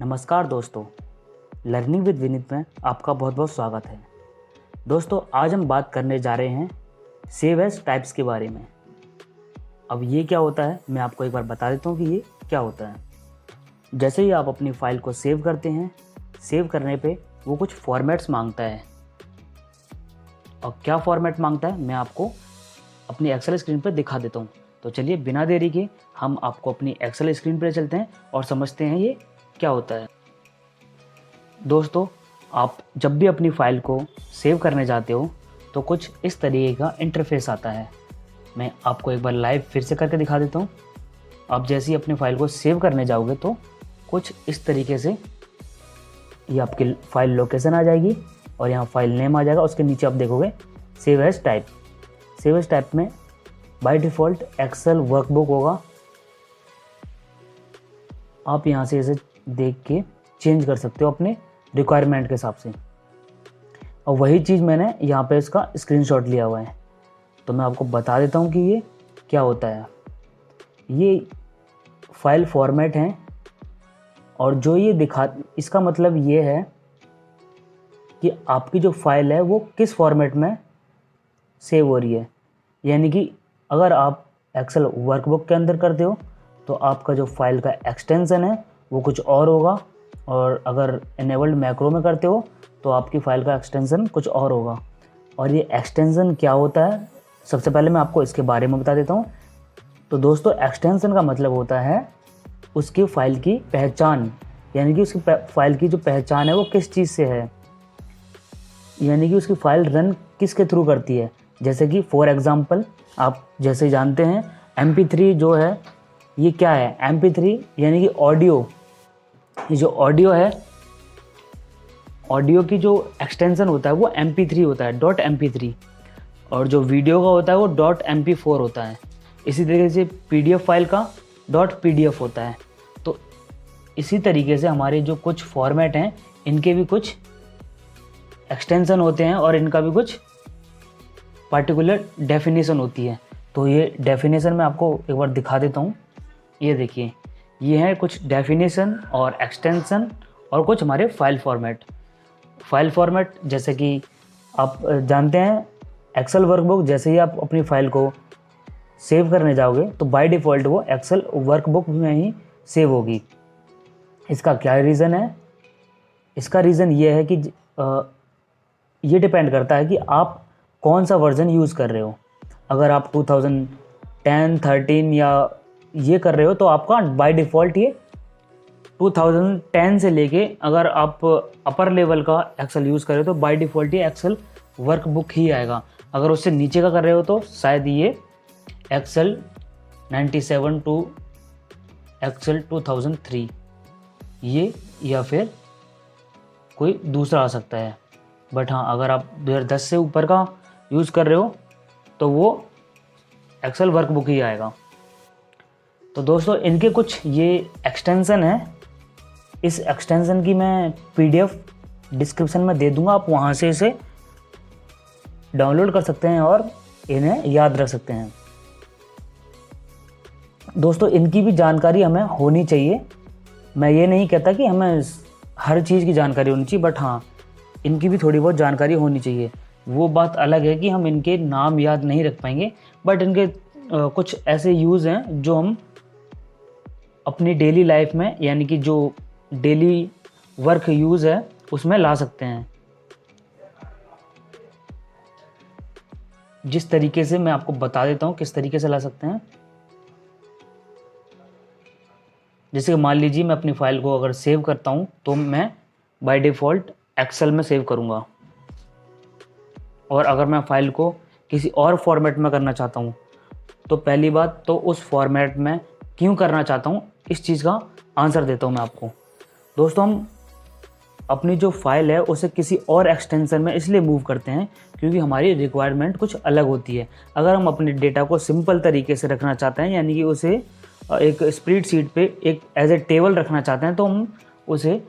नमस्कार दोस्तों, learning with Vineet में आपका बहुत बहुत स्वागत है। दोस्तों, आज हम बात करने जा रहे हैं सेव एज टाइप्स के बारे में। अब ये क्या होता है, मैं आपको एक बार बता देता हूँ कि ये क्या होता है। जैसे ही आप अपनी फ़ाइल को सेव करते हैं, सेव करने पे वो कुछ फॉर्मेट्स मांगता है। और क्या फॉर्मेट मांगता है मैं आपको अपनी एक्सेल स्क्रीन पर दिखा देता हूँ। तो चलिए बिना देरी के हम आपको अपनी एक्सेल स्क्रीन पर चलते हैं और समझते हैं ये क्या होता है। दोस्तों, आप जब भी अपनी फ़ाइल को सेव करने जाते हो तो कुछ इस तरीके का इंटरफेस आता है। मैं आपको एक बार लाइव फिर से करके दिखा देता हूँ। आप जैसे ही अपनी फ़ाइल को सेव करने जाओगे तो कुछ इस तरीके से ये आपकी फ़ाइल लोकेशन आ जाएगी और यहाँ फ़ाइल नेम आ जाएगा। उसके नीचे आप देखोगे save as type. Save as type में बाय डिफ़ॉल्ट एक्सेल वर्कबुक होगा। आप यहाँ से इसे देख के चेंज कर सकते हो अपने रिक्वायरमेंट के हिसाब से। और वही चीज़ मैंने यहाँ पे इसका स्क्रीनशॉट लिया हुआ है, तो मैं आपको बता देता हूँ कि ये क्या होता है। ये फाइल फॉर्मेट है और जो ये इसका मतलब ये है कि आपकी जो फाइल है वो किस फॉर्मेट में सेव हो रही है। यानी कि अगर आप एक्सेल वर्कबुक के अंदर करते हो तो आपका जो फाइल का एक्सटेंशन है वो कुछ और होगा, और अगर इनेबल्ड मैक्रो में करते हो तो आपकी फ़ाइल का एक्सटेंशन कुछ और होगा। और ये एक्सटेंशन क्या होता है, सबसे पहले मैं आपको इसके बारे में बता देता हूँ। तो दोस्तों, एक्सटेंशन का मतलब होता है उसकी फ़ाइल की पहचान, यानी कि उसकी फ़ाइल की जो पहचान है वो किस चीज़ से है, यानी कि उसकी फ़ाइल रन किसके थ्रू करती है। जैसे कि फॉर एग्ज़ाम्पल आप जैसे जानते हैं MP3 जो है ये क्या है। MP3 यानी कि ऑडियो। ये जो ऑडियो है, ऑडियो की जो एक्सटेंशन होता है वो MP3 होता है, .mp3। और जो वीडियो का होता है वो .mp4 होता है। इसी तरीके से PDF फाइल का .pdf होता है। तो इसी तरीके से हमारे जो कुछ फॉर्मेट हैं इनके भी कुछ एक्सटेंशन होते हैं और इनका भी कुछ पार्टिकुलर डेफिनेशन होती है। तो ये डेफिनेशन मैं आपको एक बार दिखा देता हूँ। ये देखिए, ये है कुछ डेफिनेशन और एक्सटेंशन और कुछ हमारे फाइल फॉर्मेट। फाइल फॉर्मेट जैसे कि आप जानते हैं एक्सेल वर्कबुक, जैसे ही आप अपनी फ़ाइल को सेव करने जाओगे तो बाय डिफ़ॉल्ट वो एक्सेल वर्कबुक में ही सेव होगी। इसका क्या रीज़न है? इसका रीज़न ये है कि ये डिपेंड करता है कि आप कौन सा वर्ज़न यूज़ कर रहे हो। अगर आप 2010, 13 या ये कर रहे हो तो आपका बाय डिफ़ॉल्ट ये 2010 से लेके, अगर आप अपर लेवल का एक्सेल यूज़ कर रहे हो तो बाय डिफ़ॉल्ट ये एक्सेल वर्कबुक ही आएगा। अगर उससे नीचे का कर रहे हो तो शायद ये एक्सेल 97 टू एक्सेल 2003 ये, या फिर कोई दूसरा आ सकता है। बट हाँ, अगर आप 2010 से ऊपर का यूज़ कर रहे हो तो वो एक्सेल वर्कबुक ही आएगा। तो दोस्तों, इनके कुछ ये एक्सटेंशन है। इस एक्सटेंशन की मैं PDF डिस्क्रिप्शन में दे दूंगा, आप वहाँ से इसे डाउनलोड कर सकते हैं और इन्हें याद रख सकते हैं। दोस्तों, इनकी भी जानकारी हमें होनी चाहिए। मैं ये नहीं कहता कि हमें हर चीज़ की जानकारी होनी चाहिए, बट हाँ, इनकी भी थोड़ी बहुत जानकारी होनी चाहिए। वो बात अलग है कि हम इनके नाम याद नहीं रख पाएंगे, बट इनके कुछ ऐसे यूज़ हैं जो हम अपनी डेली लाइफ में, यानी कि जो डेली वर्क यूज़ है उसमें ला सकते हैं। जिस तरीके से मैं आपको बता देता हूँ किस तरीके से ला सकते हैं। जैसे कि मान लीजिए मैं अपनी फ़ाइल को अगर सेव करता हूँ तो मैं बाय डिफ़ॉल्ट एक्सेल में सेव करूँगा, और अगर मैं फ़ाइल को किसी और फॉर्मेट में करना चाहता हूँ तो पहली बात तो उस फॉर्मेट में क्यों करना चाहता हूँ, इस चीज़ का आंसर देता हूँ मैं आपको। दोस्तों, हम अपनी जो फ़ाइल है उसे किसी और एक्सटेंशन में इसलिए मूव करते हैं क्योंकि हमारी रिक्वायरमेंट कुछ अलग होती है। अगर हम अपने डेटा को सिंपल तरीके से रखना चाहते हैं, यानी कि उसे एक स्प्रेडशीट पे एक एज ए टेबल रखना चाहते हैं, तो हम उसे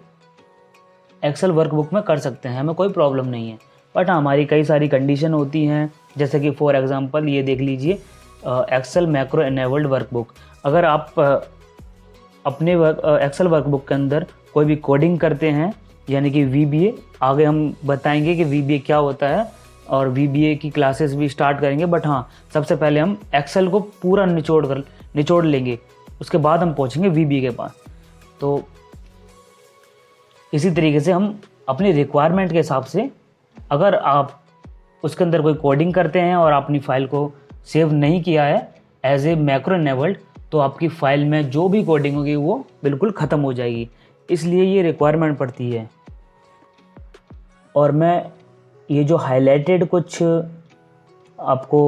एक्सेल वर्कबुक में कर सकते हैं, हमें कोई प्रॉब्लम नहीं है। बट हमारी कई सारी कंडीशन होती हैं, जैसे कि फॉर एग्ज़ाम्पल ये देख लीजिए एक्सेल मैक्रो इनेबल्ड वर्कबुक। अगर आप अपने एक्सेल वर्कबुक के अंदर कोई भी कोडिंग करते हैं यानी कि VBA, आगे हम बताएंगे कि VBA क्या होता है और VBA की क्लासेस भी स्टार्ट करेंगे। बट हाँ, सबसे पहले हम एक्सेल को पूरा निचोड़ लेंगे, उसके बाद हम पहुँचेंगे VBA के पास। तो इसी तरीके से हम अपनी रिक्वायरमेंट के हिसाब से, अगर आप उसके अंदर कोई कोडिंग करते हैं और आपने फाइल को सेव नहीं किया है एज ए मैक्रो इनेबल्ड, तो आपकी फ़ाइल में जो भी कोडिंग होगी वो बिल्कुल ख़त्म हो जाएगी। इसलिए ये रिक्वायरमेंट पड़ती है। और मैं ये जो हाईलाइटेड कुछ आपको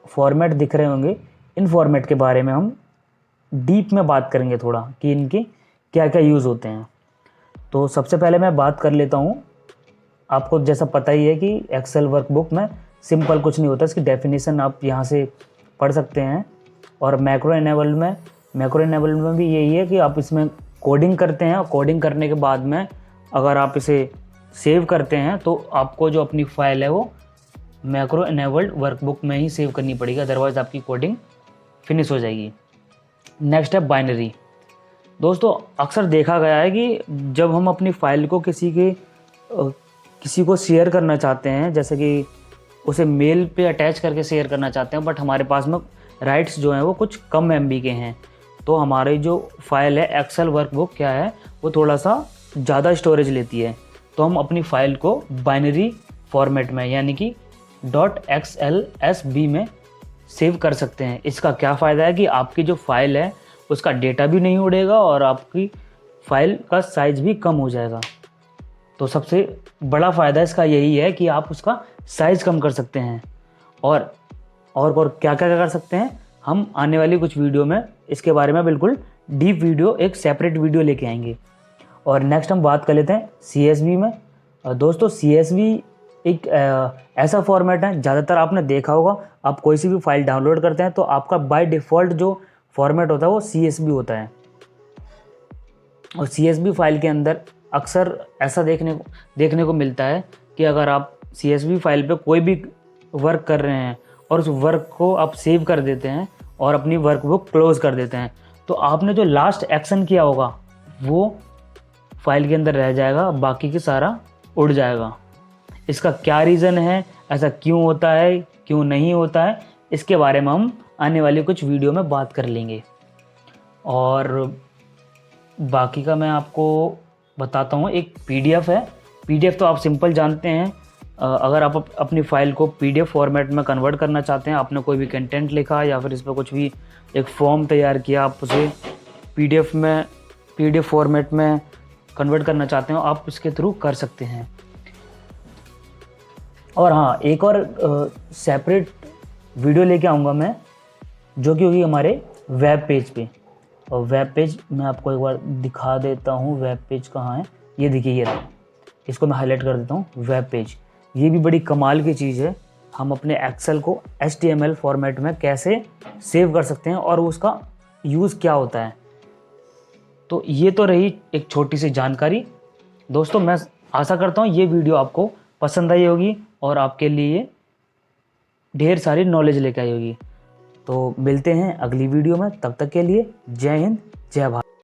फॉर्मेट दिख रहे होंगे, इन फॉर्मेट के बारे में हम डीप में बात करेंगे थोड़ा कि इनके क्या क्या यूज़ होते हैं। तो सबसे पहले मैं बात कर लेता हूँ, आपको जैसा पता ही है कि एक्सेल वर्कबुक में सिंपल कुछ नहीं होता, इसकी डेफिनेशन आप यहाँ से पढ़ सकते हैं। और मैक्रो इनेबल्ड में भी यही है कि आप इसमें कोडिंग करते हैं और कोडिंग करने के बाद में अगर आप इसे सेव करते हैं तो आपको जो अपनी फ़ाइल है वो मैक्रो इनेबल्ड वर्कबुक में ही सेव करनी पड़ेगी, अदरवाइज़ आपकी कोडिंग फिनिश हो जाएगी। नेक्स्ट है बाइनरी। दोस्तों, अक्सर देखा गया है कि जब हम अपनी फ़ाइल को किसी को शेयर करना चाहते हैं, जैसे कि उसे मेल पे अटैच करके शेयर करना चाहते हैं, बट हमारे पास में राइट्स जो हैं वो कुछ कम MB के हैं, तो हमारी जो फाइल है एक्सेल वर्कबुक क्या है वो थोड़ा सा ज़्यादा स्टोरेज लेती है। तो हम अपनी फ़ाइल को बाइनरी फॉर्मेट में यानी कि .xlsb में सेव कर सकते हैं। इसका क्या फ़ायदा है कि आपकी जो फ़ाइल है उसका डेटा भी नहीं उड़ेगा और आपकी फ़ाइल का साइज़ भी कम हो जाएगा। तो सबसे बड़ा फ़ायदा इसका यही है कि आप उसका साइज़ कम कर सकते हैं। और क्या क्या कर सकते हैं, हम आने वाली कुछ वीडियो में इसके बारे में बिल्कुल डीप वीडियो, एक सेपरेट वीडियो लेके आएंगे। और नेक्स्ट हम बात कर लेते हैं CSV में। दोस्तों, CSV एक ऐसा फॉर्मेट है, ज़्यादातर आपने देखा होगा, आप कोई सी भी फाइल डाउनलोड करते हैं तो आपका बाय डिफ़ॉल्ट जो फॉर्मेट होता है वो CSV होता है। और CSV फाइल के अंदर अक्सर ऐसा देखने को मिलता है कि अगर आप CSV फाइल पे कोई भी वर्क कर रहे हैं और उस वर्क को आप सेव कर देते हैं और अपनी वर्कबुक क्लोज़ कर देते हैं, तो आपने जो लास्ट एक्शन किया होगा वो फाइल के अंदर रह जाएगा, बाकी की सारा उड़ जाएगा। इसका क्या रीज़न है, ऐसा क्यों होता है, क्यों नहीं होता है, इसके बारे में हम आने वाली कुछ वीडियो में बात कर लेंगे। और बाकी का मैं आपको बताता हूँ, एक PDF है। PDF तो आप सिंपल जानते हैं, अगर आप अपनी फ़ाइल को PDF फॉर्मेट में कन्वर्ट करना चाहते हैं, आपने कोई भी कंटेंट लिखा या फिर इस पर कुछ भी एक फॉर्म तैयार किया, आप उसे PDF फॉर्मेट में कन्वर्ट करना चाहते हो, आप इसके थ्रू कर सकते हैं। और हाँ, एक और सेपरेट वीडियो लेके आऊँगा मैं, जो कि होगी हमारे वेब पेज पे। और वेब पेज मैं आपको एक बार दिखा देता हूँ, वेब पेज कहाँ है, ये देखिए, ये रहा। इसको मैं हाईलाइट कर देता हूँ, वेब पेज। ये भी बड़ी कमाल की चीज़ है, हम अपने एक्सेल को HTML फॉर्मेट में कैसे सेव कर सकते हैं और उसका यूज़ क्या होता है। तो ये तो रही एक छोटी सी जानकारी। दोस्तों, मैं आशा करता हूँ ये वीडियो आपको पसंद आई होगी और आपके लिए ढेर सारी नॉलेज लेकर आई होगी। तो मिलते हैं अगली वीडियो में, तब तक के लिए जय हिंद, जय भारत।